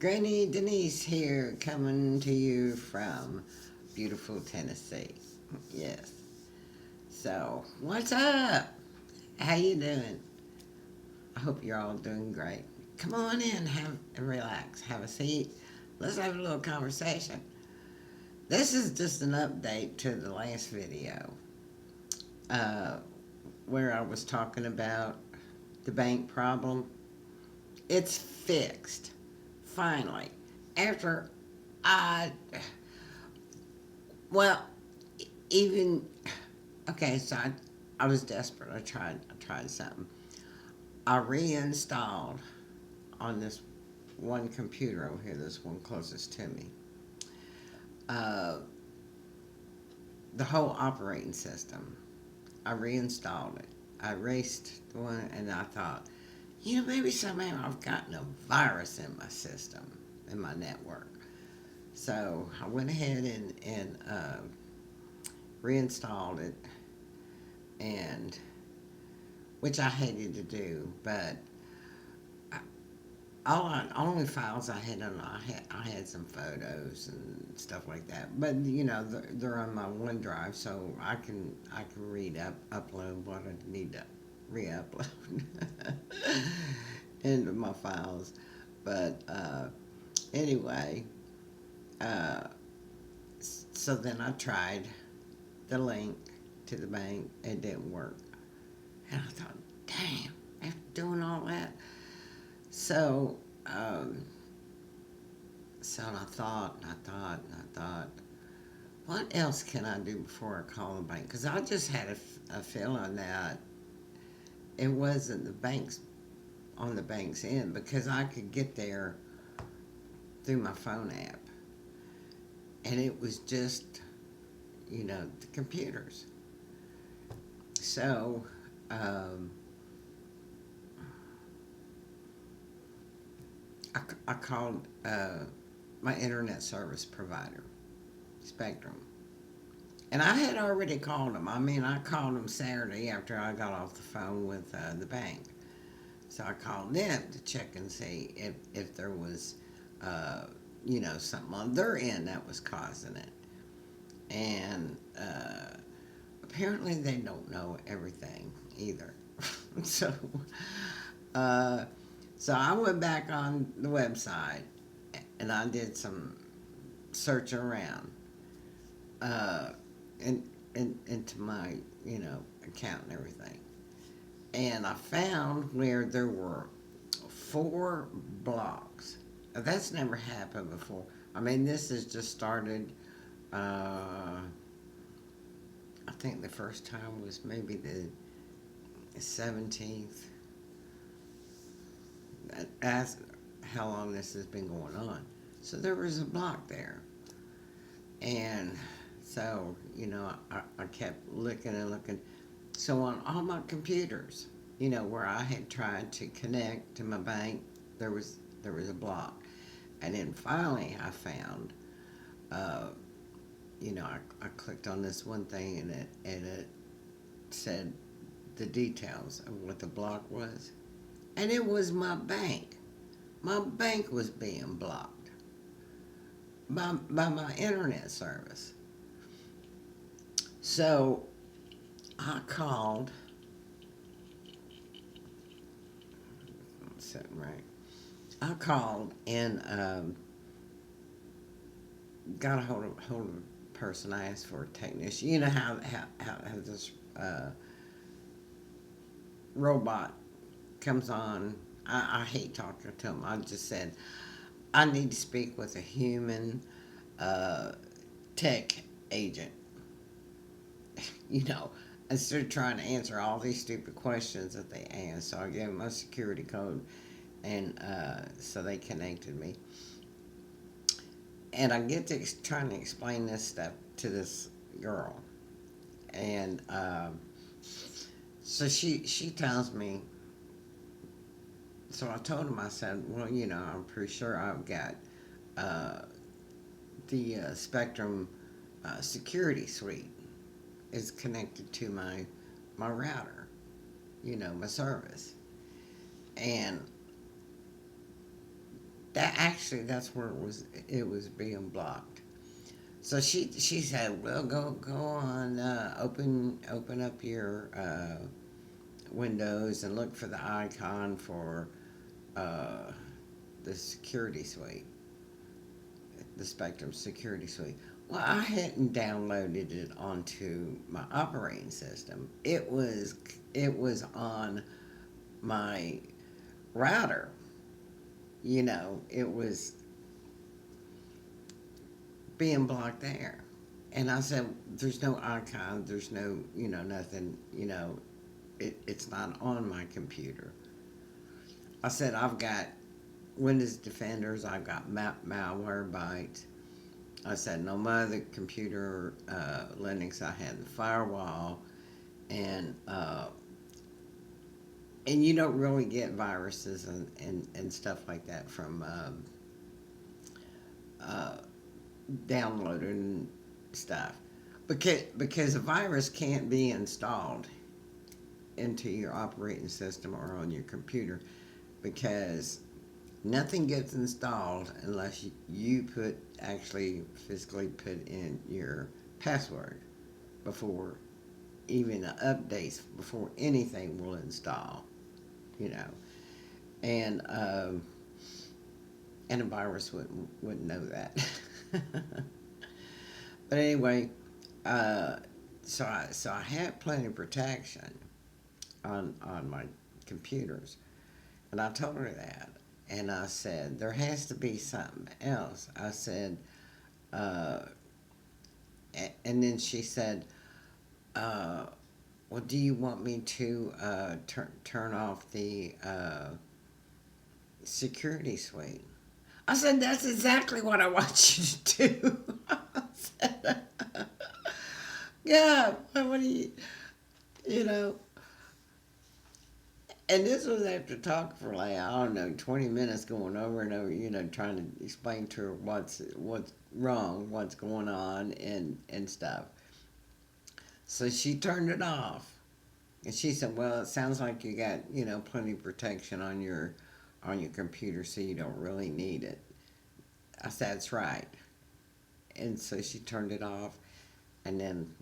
Granny Denise here, coming to you from beautiful Tennessee. Yes. So, what's up? How you doing? I hope you're all doing great. Come on in, have and relax, have a seat. Let's have a little conversation. This is just an update to the last video, uh, where I was talking about the bank problem. It's fixed, finally. After I, well, even okay, so I was desperate. I tried something. I reinstalled on this one computer over here, this one closest to me, uh, the whole operating system. I reinstalled it. I erased the one, and I thought, maybe somehow I've gotten a virus in my system, in my network. So I went ahead and reinstalled it, and which I hated to do, but I, only files I had on, I had some photos and stuff like that, but they're on my OneDrive, so I can upload what I need to re-upload into my files. But anyway, uh, so then I tried the link to the bank. It didn't work. And I thought, damn, after doing all that. So, so I thought, what else can I do before I call the bank? Because I just had a feeling that it wasn't the bank's on the bank's end, because I could get there through my phone app. And it was just, the computers. So, um, I called my internet service provider, Spectrum. And I had already called them. I mean, I called them Saturday after I got off the phone with the bank. So I called them to check and see if there was, something on their end that was causing it. And apparently they don't know everything either. so, uh, so I went back on the website and I did some searching around, uh, into my, account and everything. And I found where there were 4 blocks. Now, that's never happened before. I mean, this has just started. I think the first time was maybe the 17th. That's how long this has been going on. So there was a block there. And so, I kept looking and looking. So on all my computers, where I had tried to connect to my bank, there was a block. And then finally I found, I clicked on this one thing, and it said the details of what the block was. And it was my bank. My bank was being blocked by my internet service. So I called, I'm sitting right. I called and got a hold of a person. I asked for a technician. You know how this robot comes on. I hate talking to him. I just said, I need to speak with a human uh, tech agent. You know, instead of trying to answer all these stupid questions that they ask. So I gave them my security code, and so they connected me. And I get to trying to explain this stuff to this girl, and so she tells me. So I told him, I said, well, I'm pretty sure I've got uh, the Spectrum security suite is connected to my router, my service. And that's where it was being blocked. So she said, "Well, go on, open up your Windows and look for the icon for uh, the security suite, the Spectrum security suite." Well, I hadn't downloaded it onto my operating system. It was on my router. It was being blocked there. And I said, "There's no icon. There's no, nothing. It's not on my computer." I said, "I've got Windows Defenders. I've got Malwarebytes." I said, "No, my other computer, Linux, I had the firewall, and you don't really get viruses and stuff like that from uh, downloading stuff, because a virus can't be installed into your operating system or on your computer, because nothing gets installed unless you actually physically put in your password before even updates, before anything will install, you know and and a virus wouldn't know that. But anyway, so I had plenty of protection on my computers, and I told her that, and I said there has to be something else. I said, uh, and then she said, uh, "Well, do you want me to turn off the security suite?" I said, "That's exactly what I want you to do." I said, "Yeah, what do you know?" And this was after talking for like, I don't know, 20 minutes, going over and over, trying to explain to her what's wrong, what's going on, and stuff. So she turned it off, and she said, "Well, it sounds like you got plenty of protection on your computer, so you don't really need it." I said, "That's right." And so she turned it off, and then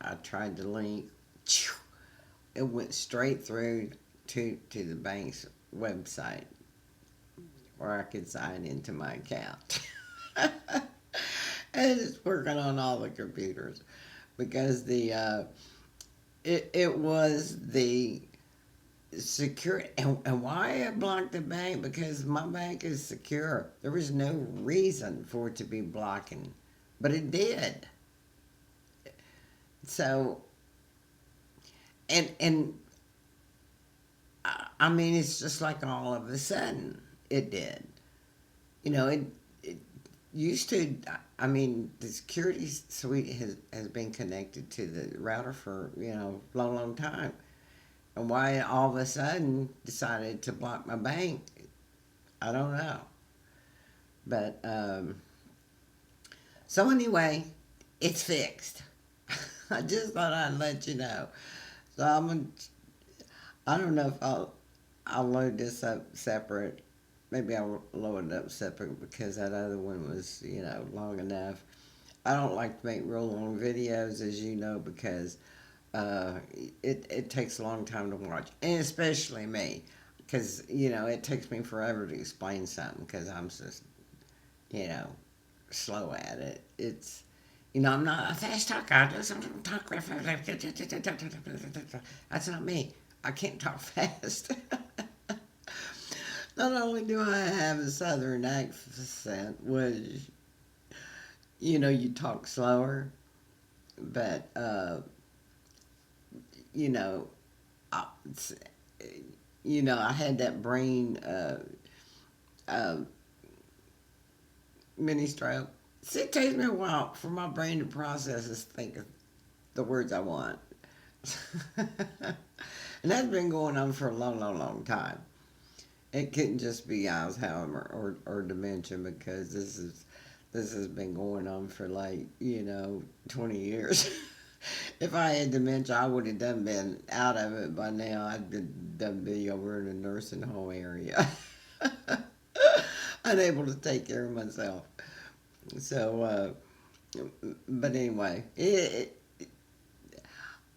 I tried the link. It went straight through to the bank's website, where I could sign into my account. And it's working on all the computers, because it was the security. And why I blocked the bank? Because my bank is secure. There was no reason for it to be blocking, but it did. So, and I mean, it's just like all of a sudden it did. It used to. I mean, the security suite has been connected to the router for long, long time. And why all of a sudden decided to block my bank, I don't know. But so anyway, it's fixed. I just thought I'd let you know. So I don't know if I'll load this up separate. Maybe I'll load it up separate, because that other one was long enough. I don't like to make real long videos, as you know, because uh, it takes a long time to watch, and especially me, because it takes me forever to explain something, because I'm just you know slow at it. I'm not a fast talker. I just talk. That's not me. I can't talk fast. Not only do I have a southern accent, which you talk slower, but you know, I, I had that brain uh, mini stroke. See, it takes me a while for my brain to process this, think of the words I want. And that's been going on for a long, long, long time. It couldn't just be Alzheimer or dementia, because this has been going on for like 20 years. If I had dementia, I would have done been out of it by now. I'd been done be over in a nursing home area. unable to take care of myself. So, but anyway,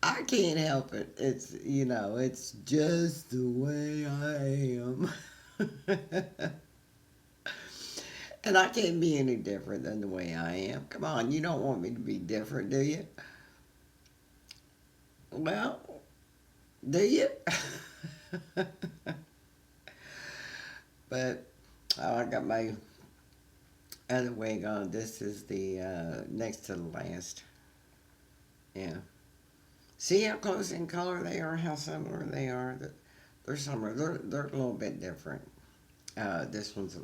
I can't help it. It's, it's just the way I am. And I can't be any different than the way I am. Come on, you don't want me to be different, do you? Well, do you? But I got my other wig on. This is the next to the last. Yeah. See how close in color they are, how similar they are? They're similar. They're a little bit different. This one's, a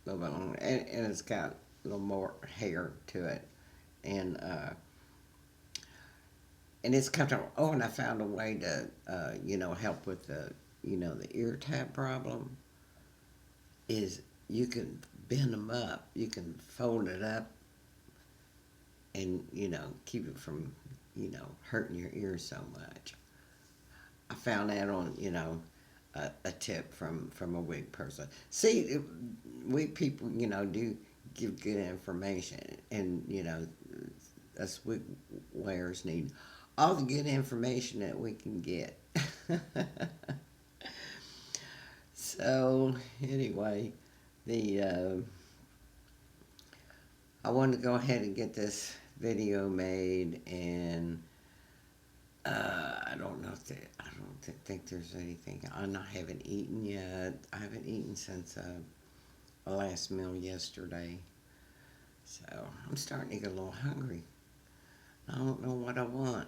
little bit longer, and it's got a little more hair to it. And and it's comfortable. Oh, and I found a way to, help with the ear tab problem. Is you can bend them up. You can fold it up, and keep it from hurting your ears so much. I found that on a tip from a wig person. See, wig people do give good information, and us wig wearers need all the good information that we can get. So anyway, the I wanted to go ahead and get this video made, and I don't know if I don't think there's anything. I haven't eaten yet. I haven't eaten since the last meal yesterday, so I'm starting to get a little hungry. I don't know what I want.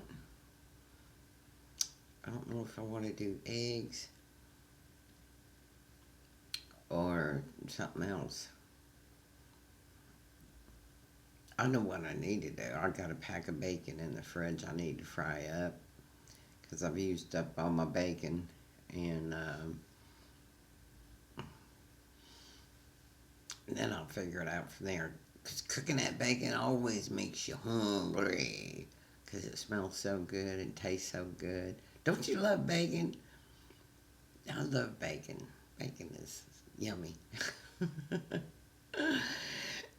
I don't know if I want to do eggs or something else. I know what I need to do. I got a pack of bacon in the fridge I need to fry up because I've used up all my bacon, and then I'll figure it out from there. Because cooking that bacon always makes you hungry because it smells so good and tastes so good. Don't you love bacon? I love bacon. Bacon is yummy.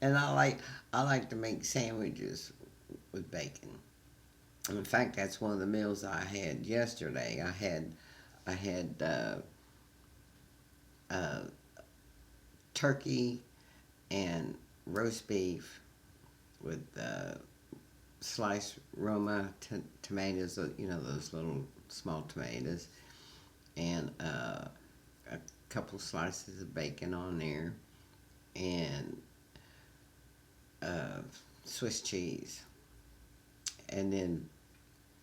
And I like to make sandwiches with bacon. And in fact, that's one of the meals I had yesterday. I had uh, turkey and roast beef with sliced Roma tomatoes. Those little small tomatoes, and a couple slices of bacon on there, and Swiss cheese, and then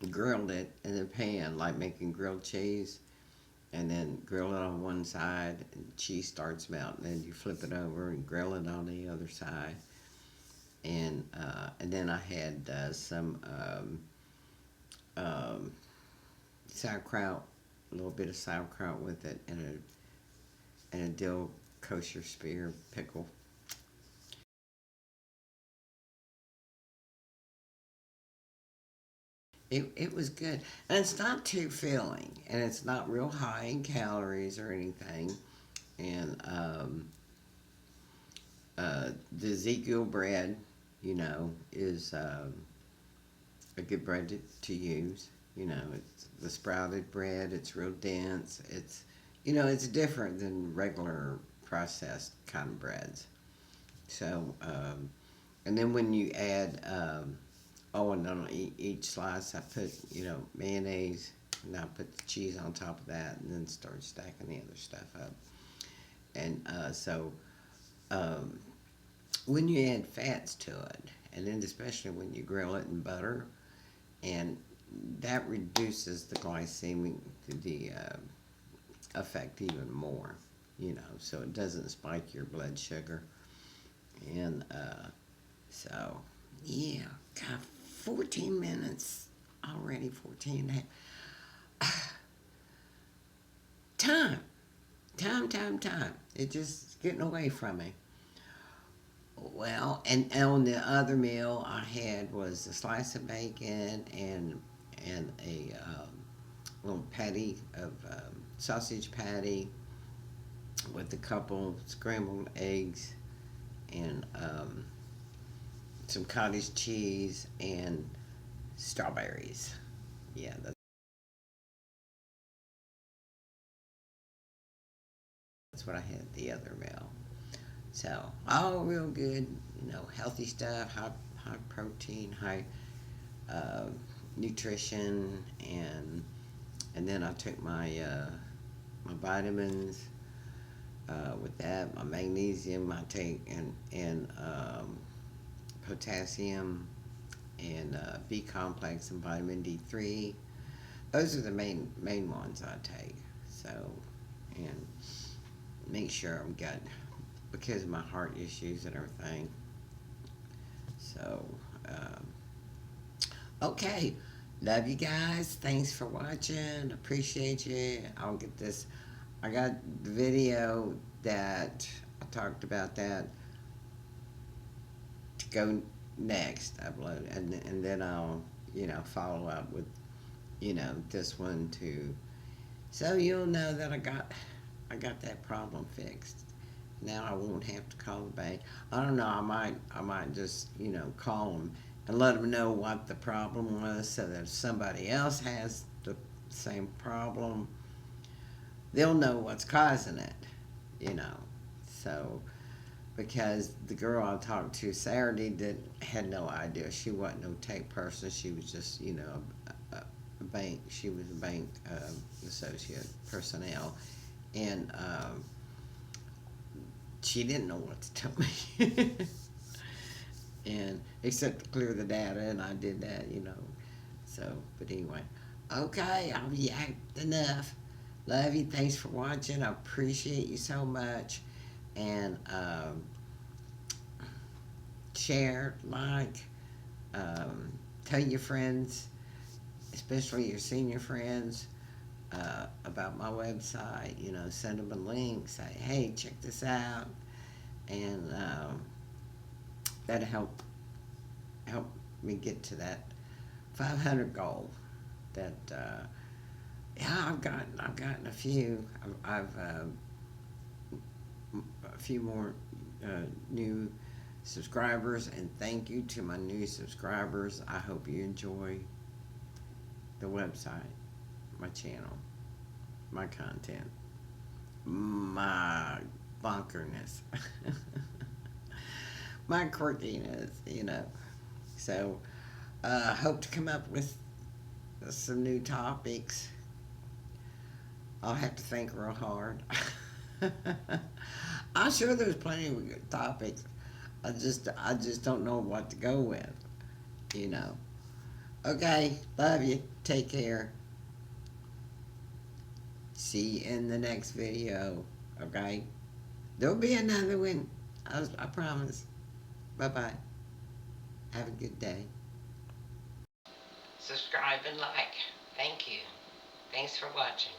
grilled it in the pan like making grilled cheese, and then grill it on one side, and cheese starts melting, and you flip it over and grill it on the other side, and then I had some sauerkraut, a little bit of sauerkraut with it, and a dill kosher spear pickle. It was good, and it's not too filling, and it's not real high in calories or anything. And the Ezekiel bread, is a good bread to use. It's the sprouted bread. It's real dense. It's different than regular processed kind of breads. So, and then when you add, and on each slice I put, mayonnaise, and I put the cheese on top of that, and then start stacking the other stuff up. And so, um, when you add fats to it, and then especially when you grill it in butter, and that reduces the glycemic the effect even more. So it doesn't spike your blood sugar, and so yeah, got 14 minutes already, 14 and a half. Time. It's just getting away from me. Well, and on the other meal I had was a slice of bacon and a little patty of sausage patty with a couple scrambled eggs and some cottage cheese and strawberries. Yeah, that's what I had at the other meal. So all real good, healthy stuff, high protein, high uh, nutrition, and then I took my vitamins. With that, my magnesium I take and potassium and B complex and vitamin D3. Those are the main ones I take. So, and make sure I'm good because of my heart issues and everything. So, okay. Love you guys. Thanks for watching. Appreciate you. I'll get this. I got the video that I talked about that to go next upload, and then I'll follow up with this one too, so you'll know that I got that problem fixed. Now I won't have to call the bank. I don't know. I might just call them and let them know what the problem was, so that if somebody else has the same problem, they'll know what's causing it. You know. So because the girl I talked to Saturday had no idea. She wasn't no tech person. She was just a bank. She was a bank associate personnel, and she didn't know what to tell me. And except to clear the data, and I did that. So, but anyway, okay, I've yacked enough. Love you. Thanks for watching. I appreciate you so much. And share, like, tell your friends, especially your senior friends, about my website. Send them a link. Say, hey, check this out, and that'll help me get to that 500 goal. That yeah, I've gotten a few. I've a few more new subscribers, and thank you to my new subscribers. I hope you enjoy the website, my channel, my content, my bonkerness, my quirkiness. So, hope to come up with some new topics. I'll have to think real hard. I'm sure there's plenty of good topics. I just don't know what to go with. Okay, love you. Take care. See you in the next video. Okay? There'll be another one. I promise. Bye-bye. Have a good day. Subscribe and like. Thank you. Thanks for watching.